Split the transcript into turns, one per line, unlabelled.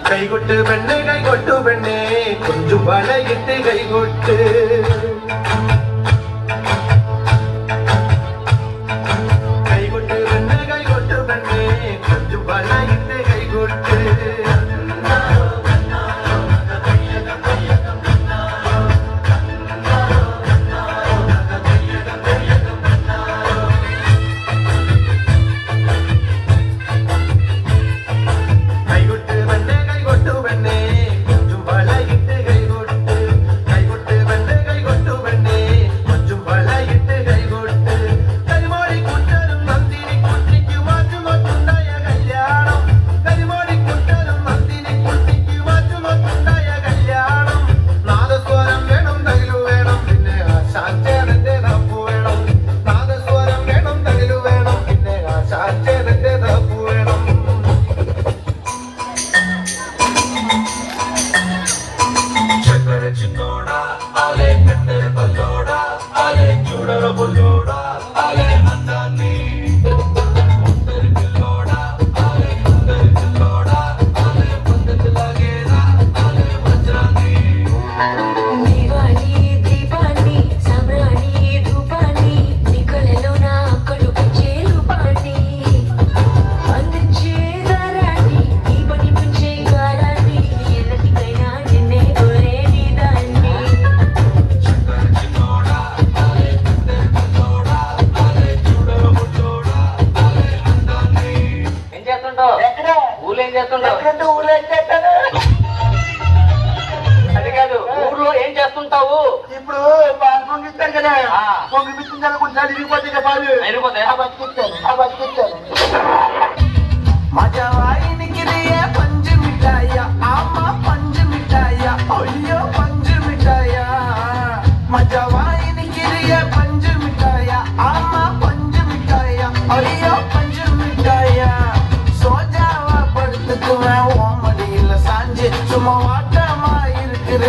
കൈകൊട്ട് പെണ്ണെ കൈകൊട്ടു പെണ്ണെ കൊഞ്ചു വളയിട്ട് കൈകൊട്ട് കൈകൊട്ട് പെണ്ണെ കൈകൊട്ടു പെണ്ണെ കൊഞ്ചു വളയിട്ട് കൈകൊട്ട്
అది కాదు ఊర్లో ఏం చేస్తుంటావు?
ఇప్పుడు పొంగిస్తాను కదా, పొంగిపించిన తర్వాత కొంచెం ఇరిగిపోతే పాలు బతికిస్తాను. మజవాయినికి పంజు మిఠాయ అమ్మ పంజు మిఠాయ అయ్యో పంజు మిఠాయ మజవాయినికి పంజు మిఠాయ అమ్మ పంజు మిఠాయ అయ్యో పంజు మిఠాయ சோஜாவா படுத்துக்குவேன் ஓமடியில சாஞ்சு சும்மா வாட்டமா இருக்கிற